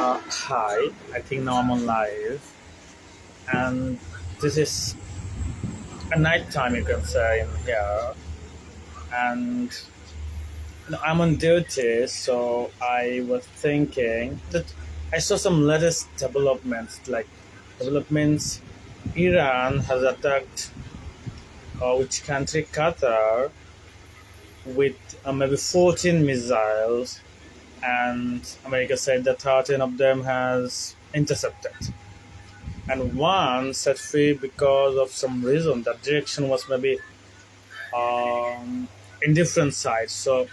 Hi, I think now I'm on live, and this is a night time, you can say, in here, and I'm on duty, so I was thinking that I saw some latest developments, like developments. Iran has attacked which country? Qatar with maybe 14 missiles, and America said that 13 of them has intercepted. And one set free because of some reason that direction was maybe in different sides, so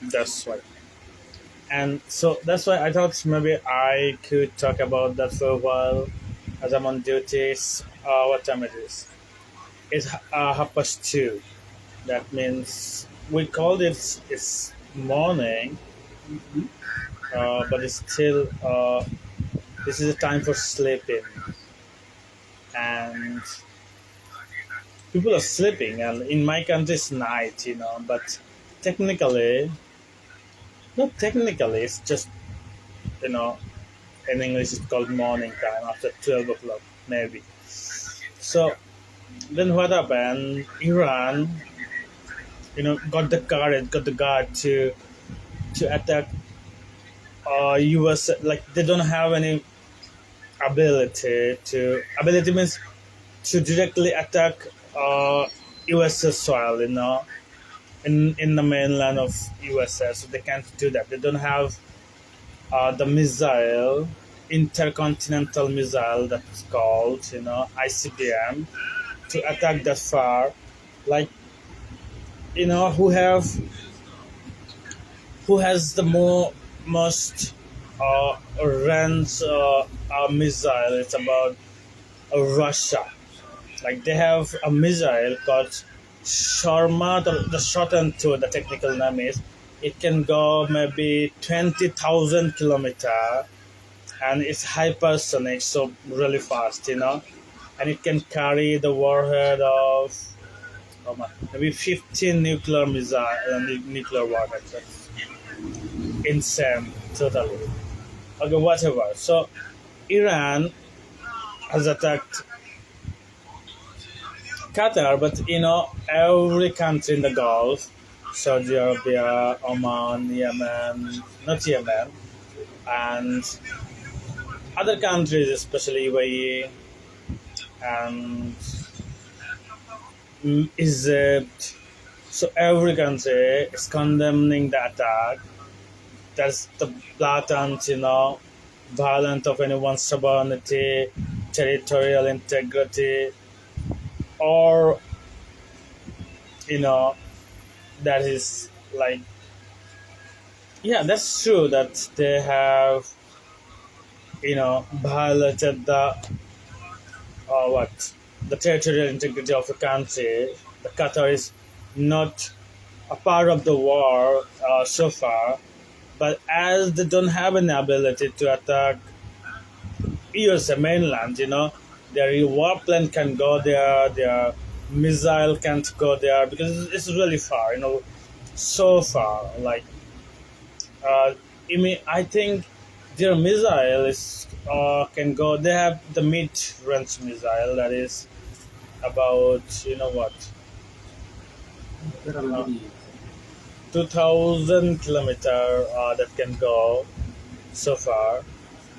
that's why. And so that's why I thought maybe I could talk about that for a while as I'm on duties. What time it is? It's 2:30. That means we called it's morning, but it's still this is a time for sleeping, and people are sleeping, and in my country it's night, but technically, not technically, it's just, you know in English it's called morning time after 12 o'clock maybe. So then what happened? Iran, got the courage, got the guard to attack US. Like, they don't have any ability means to directly attack US soil, in the mainland of USA, so they can't do that. They don't have the missile, intercontinental missile, that's called, ICBM, to attack that far. Like, who has the most range missile? It's about Russia. Like, they have a missile called Sharma, the shortened to the technical name is. It can go maybe 20,000 kilometer, and it's hypersonic, so really fast, and it can carry the warhead of maybe 15 nuclear missile, nuclear warheads. That's insane, totally. Okay, whatever. So Iran has attacked Qatar, but every country in the Gulf, Saudi Arabia, Oman, Yemen, not Yemen, and other countries, especially UAE and Egypt. So every country is condemning the attack. That's the blatant, violence of anyone's sovereignty, territorial integrity, or you know that is like, yeah, that's true that they have violated the territorial integrity of the country. The Qatar is not a part of the war so far, but as they don't have an ability to attack USA mainland, their warplane can go there, their missile can't go there because it's really far, so far. Like, I think their missile is can go. They have the mid-range missile that is about, what, There are uh, many. 2,000 kilometer that can go so far.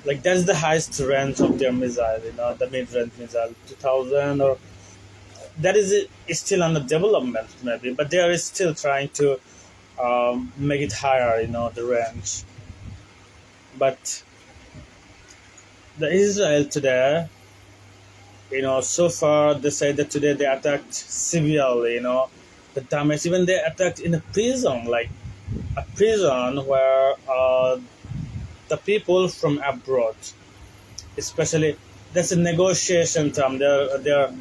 Like, that's the highest range of their missile. The mid-range missile, 2,000, or that is still under development maybe, but they are still trying to make it higher. The range, but the Israel today, so far they say that today they attacked severely, the damage. Even they attacked in a prison, like a prison where the people from abroad, especially, that's a negotiation term. They're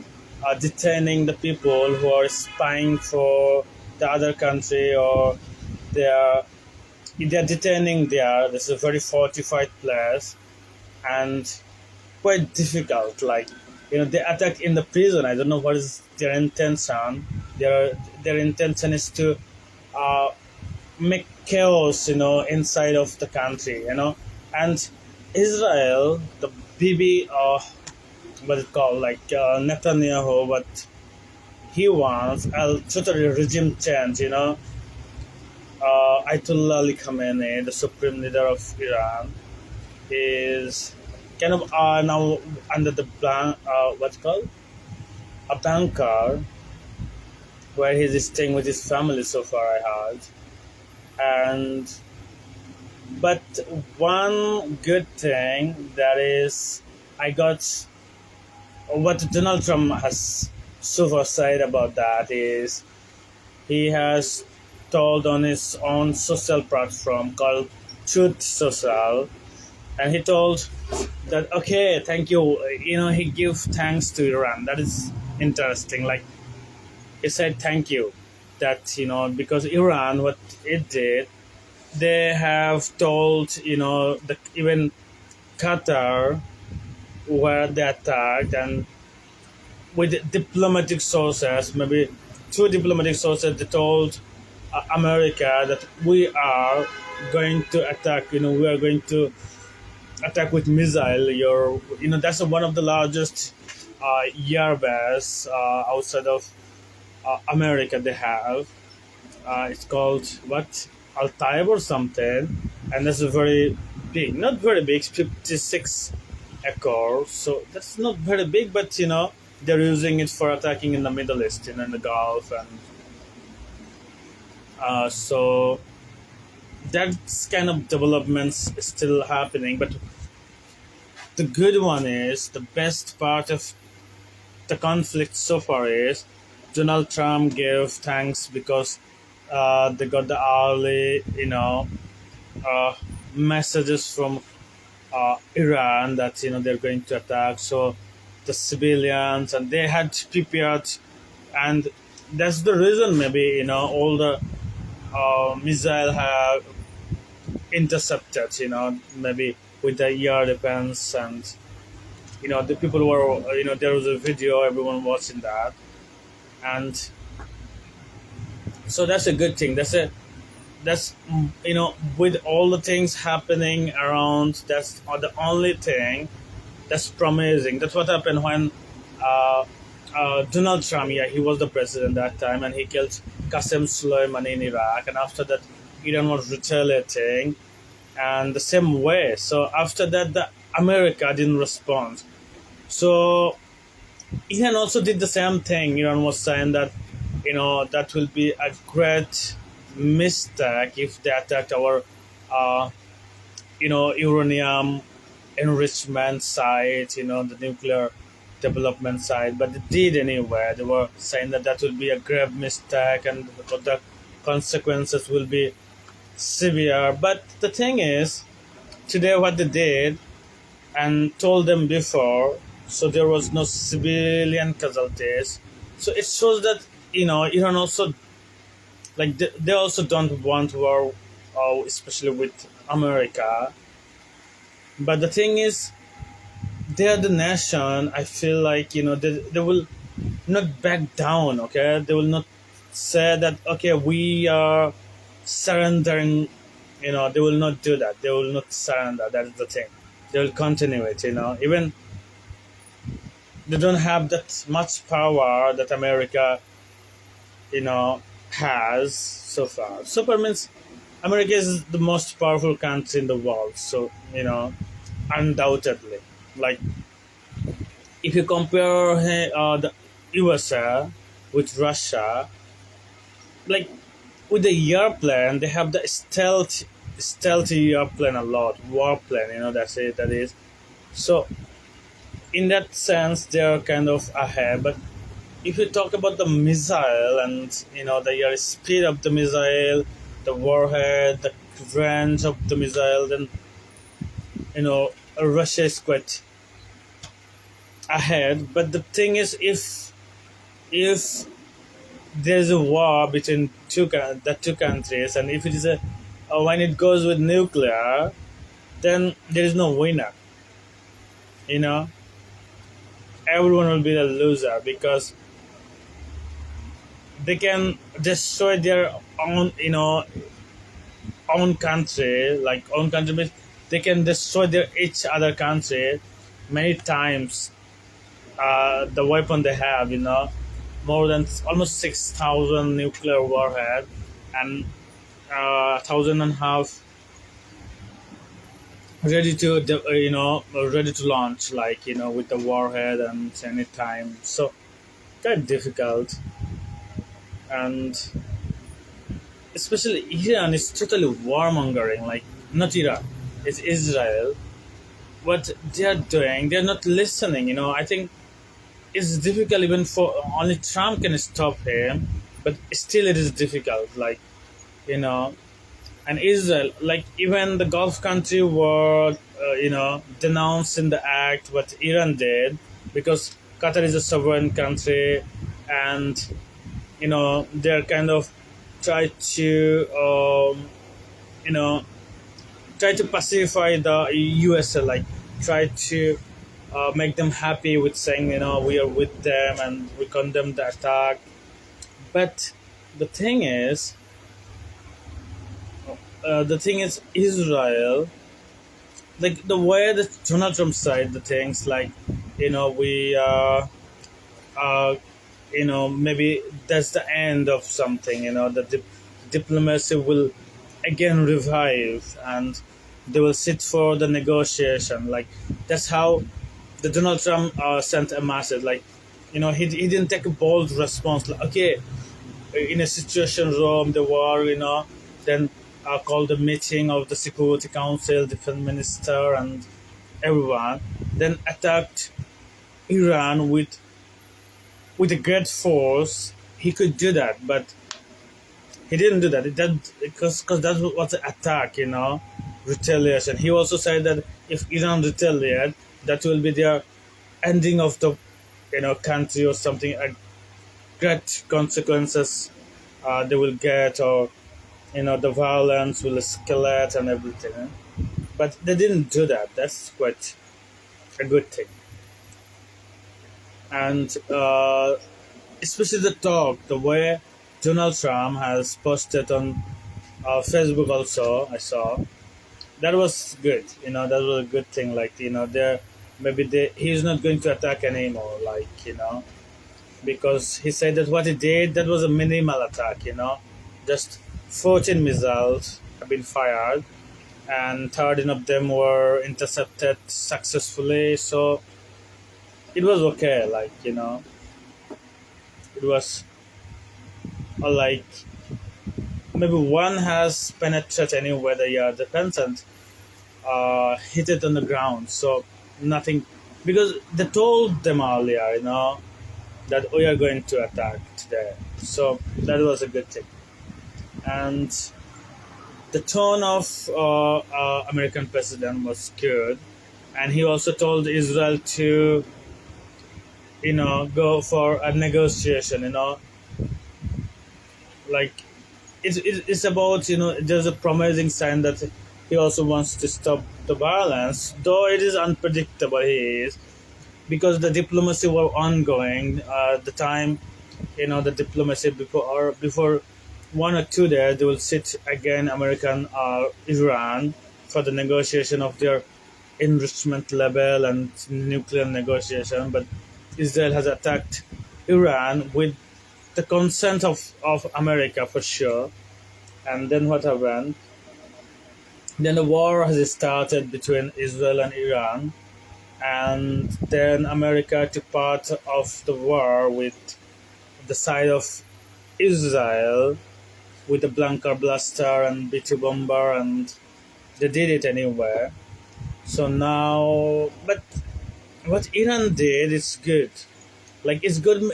detaining the people who are spying for the other country, or they're they're detaining there. This is a very fortified place, and quite difficult. Like, they attack in the prison. I don't know what is their intention. Their intention is to make chaos, inside of the country, and Israel, the Bibi, what it called, like Netanyahu, what he wants, a totally regime change. Ayatollah Ali Khamenei, the supreme leader of Iran, is kind of now under the what's called a bunker where he's staying with his family so far. I heard, and but one good thing that is I got what Donald Trump has so far said about that is he has told on his own social platform called Truth Social, and he told that okay, thank you. He gave thanks to Iran. That is interesting. Like he said, thank you. That because Iran, what it did, they have told even Qatar where they attacked, and with diplomatic sources, maybe two diplomatic sources, they told America that we are going to attack. We are going to attack with missile. That's one of the largest airbase outside of America. They have. It's called what Al Taib or something, and that's a very big, not very big, 56 acres. So that's not very big, but they're using it for attacking in the Middle East, in the Gulf, and so that's kind of developments still happening. But the good one is the best part of the conflict so far is Donald Trump gave thanks because they got the early, messages from Iran that they're going to attack. So the civilians and they had prepared, and that's the reason maybe all the missile have intercepted. Maybe with the air defense, and the people were there was a video, everyone watching that, and so that's a good thing. That's with all the things happening around, that's the only thing that's promising. That's what happened when Donald Trump, yeah, he was the president that time, and he killed Qasem Soleimani in Iraq, and after that Iran was retaliating and the same way. So after that, the America didn't respond. So Iran also did the same thing. Iran was saying that that will be a great mistake if they attacked our uh, uranium enrichment site, the nuclear development site, but they did anyway. They were saying that that will be a grave mistake and the consequences will be severe. But the thing is, today what they did and told them before, so there was no civilian casualties. So it shows that Iran also, like they also don't want war, especially with America. But the thing is, they are the nation. I feel like they will not back down. Okay, they will not say that okay, we are surrendering. They will not do that. They will not surrender. That is the thing. They will continue it. Even they don't have that much power that America has so far. Super means America is the most powerful country in the world. So undoubtedly, like if you compare the USA with Russia, like with the airplane, they have the stealthy airplane a lot, warplane. That's it. That is so. In that sense, they are kind of ahead. But if you talk about the missile and the air speed of the missile, the warhead, the range of the missile, then Russia is quite ahead. But the thing is, if there's a war between the two countries, and if it is when it goes with nuclear, then there is no winner. Everyone will be the loser because they can destroy their own country. Like own country means they can destroy their each other country many times. The weapon they have, more than almost 6,000 nuclear warhead, and 1,500 ready to ready to launch, like with the warhead and any time. So quite difficult. And especially Iran is totally warmongering, like not Iran, it's Israel. What they're doing, they're not listening. I think it's difficult even for only Trump can stop him, but still it is difficult. Like you know, and Israel, like even the Gulf country were denounced in the act what Iran did, because Qatar is a sovereign country, and they're kind of try to you know try to pacify the USA, like try to make them happy with saying we are with them and we condemn the attack. But the thing is, Israel, like the way that Donald Trump said the things, like we uh, maybe that's the end of something. That the diplomacy will again revive, and they will sit for the negotiation. Like that's how the Donald Trump sent a message. Like he didn't take a bold response. Like, okay, in a situation room, the war, then called a meeting of the Security Council, defense minister, and everyone. Then attacked Iran with a great force. He could do that, but he didn't do that. Because that was an attack, retaliation. He also said that if Iran retaliate, that will be their ending of the country or something. Great consequences they will get, or the violence will escalate and everything. But they didn't do that. That's quite a good thing. And especially the talk, the way Donald Trump has posted on Facebook also, I saw that was good. That was a good thing. Like there maybe he's not going to attack anymore. Like because he said that what he did, that was a minimal attack. Just 14 missiles have been fired, and 13 of them were intercepted successfully. So it was okay. Like it was like maybe one has penetrated anywhere the defense and hit it on the ground. So nothing, because they told them earlier, that we are going to attack today. So that was a good thing. And the tone of American president was good, and he also told Israel to, go for a negotiation. Like it's about there's a promising sign that he also wants to stop the violence, though it is unpredictable. He is, because the diplomacy were ongoing. The time, the diplomacy before 1 or 2 days, they will sit again, American Iran, for the negotiation of their enrichment level and nuclear negotiation. But Israel has attacked Iran with the consent of America for sure. And then what happened? Then the war has started between Israel and Iran, and then America took part of the war with the side of Israel, with the Blanker blaster and B-2 bomber, and they did it anywhere. So now, but what Iran did is good. Like it's good.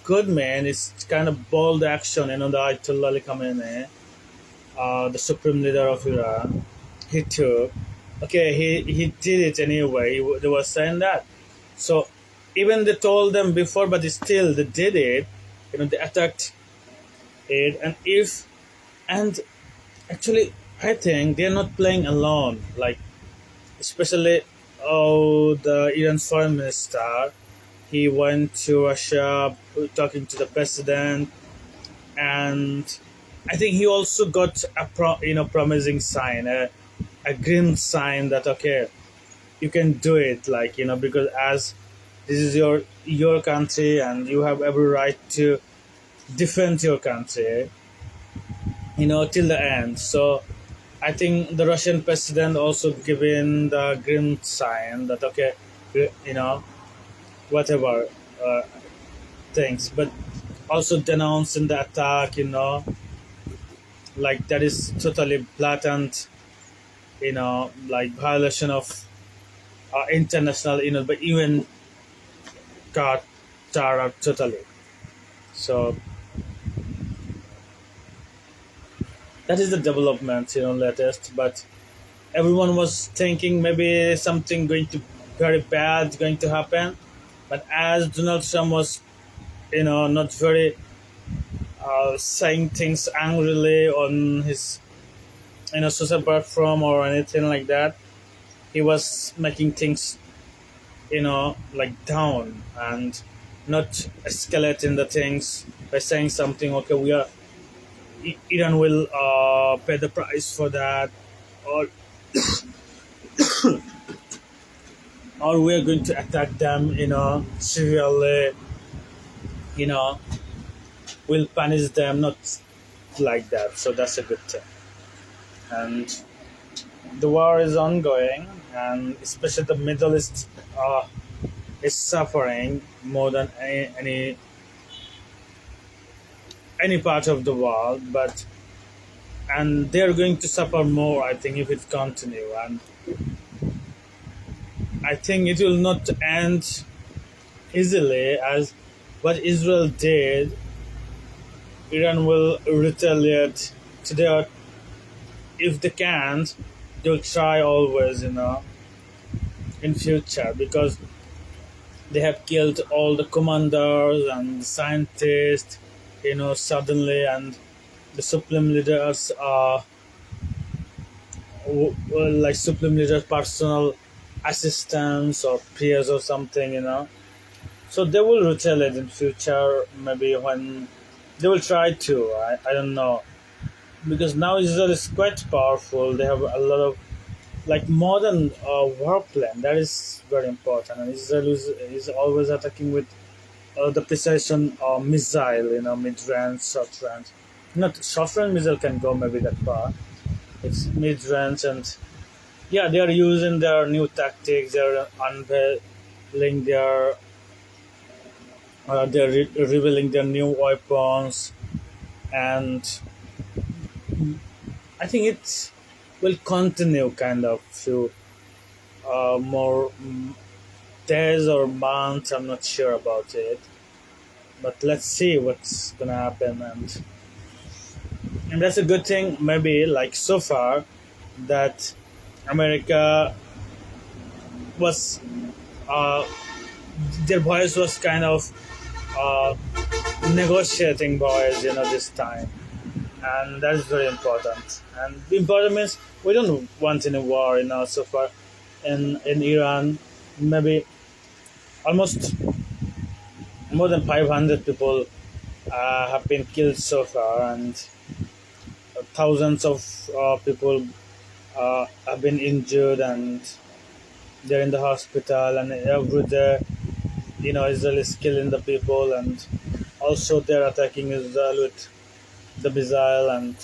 Good, man. It's kind of bold action. The Ayatollah Ali Khamenei, the supreme leader of Iran, he took. Okay, he did it anyway. They were saying that. So even they told them before, but still they did it. They attacked it, and actually, I think they're not playing alone. Like especially, the Iran foreign minister, he went to Russia talking to the president, and I think he also got a promising sign. a green sign that okay, you can do it, like because as this is your country and you have every right to defend your country, till the end. So I think the Russian president also given the green sign that okay, whatever uh, things, but also denouncing the attack, like that is totally blatant, like violation of international, but even Qatar totally. So that is the development, latest. But everyone was thinking maybe something going to very bad going to happen. But as Donald Trump was, not very saying things angrily on his, social platform or anything like that, he was making things, like down and not escalating the things by saying something. Okay, Iran will pay the price for that, or we are going to attack them, severely, you know, we'll punish them, not like that. So that's a good thing. And the war is ongoing, and especially the Middle East is suffering more than any part of the world. But and they're going to suffer more, I think, if it continue. And I think it will not end easily, as what Israel did. Iran will retaliate to their, if they can't, they'll try always, in future, because they have killed all the commanders and scientists, suddenly, and the supreme leaders are like supreme leaders personal assistants or peers or something, so they will retaliate in future, maybe when they will try to. I don't know, because now Israel is quite powerful. They have a lot of like modern war plan. That is very important, and Israel is always attacking with the precision missile, mid range, short range. Not short range missile can go maybe that far. It's mid range, and yeah, they are using their new tactics. They are unveiling they're revealing their new weapons, and I think it will continue kind of few more days or months. I'm not sure about it, but let's see what's gonna happen. And that's a good thing. Maybe like so far that America was uh, their voice was kind of uh, negotiating voice, this time, and that is very important. And important means we don't want any war, so far in Iran. Maybe almost more than 500 people have been killed so far, and thousands of people have been injured, and they're in the hospital, and every day, Israel is killing the people, and also they're attacking Israel with the missile, and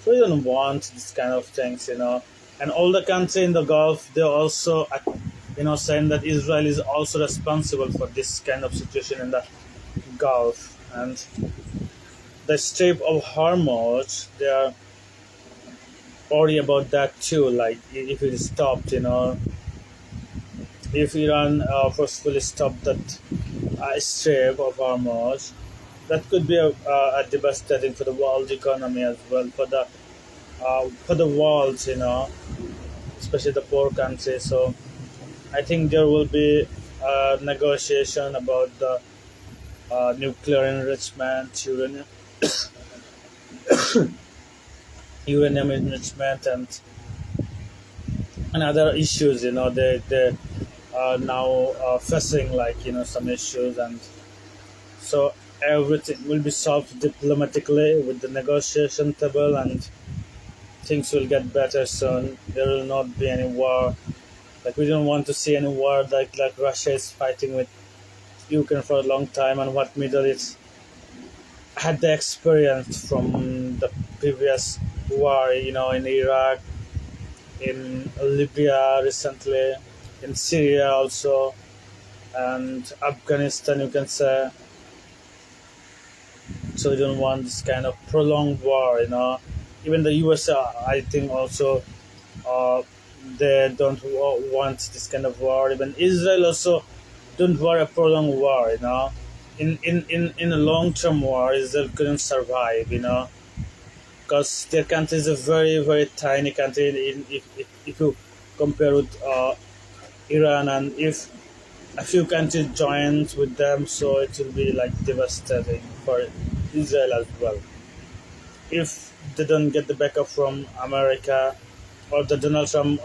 so we don't want this kind of things, And all the countries in the Gulf, they're also, saying that Israel is also responsible for this kind of situation in the Gulf. And the Strait of Hormuz, they are worried about that too. Like if it is stopped, if Iran forcefully stopped that Strait of Hormuz, that could be a devastating for the world economy as well, for the world, especially the poor countries. So I think there will be a negotiation about the nuclear enrichment, uranium enrichment, and other issues. They are now facing like some issues, and so everything will be solved diplomatically with the negotiation table, and things will get better soon. There will not be any war. Like we don't want to see any war like Russia is fighting with Ukraine for a long time, and what Middle East had the experience from the previous war, in Iraq, in Libya recently, in Syria also, and Afghanistan, you can say. So we don't want this kind of prolonged war. Even the USA, I think, also they don't want this kind of war. Even Israel also don't want a prolonged war. In a long term war, Israel couldn't survive. Because their country is a very very tiny country. If you compare with Iran, and if a few countries joins with them, so it will be like devastating for Israel as well. If they don't get the backup from America or the Donald Trump,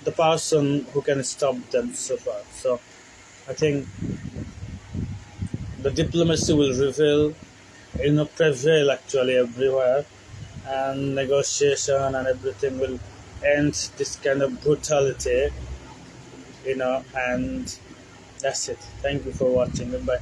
the person who can stop them so far. So I think the diplomacy will prevail actually everywhere, and negotiation and everything will end this kind of brutality. And that's it. Thank you for watching. Goodbye.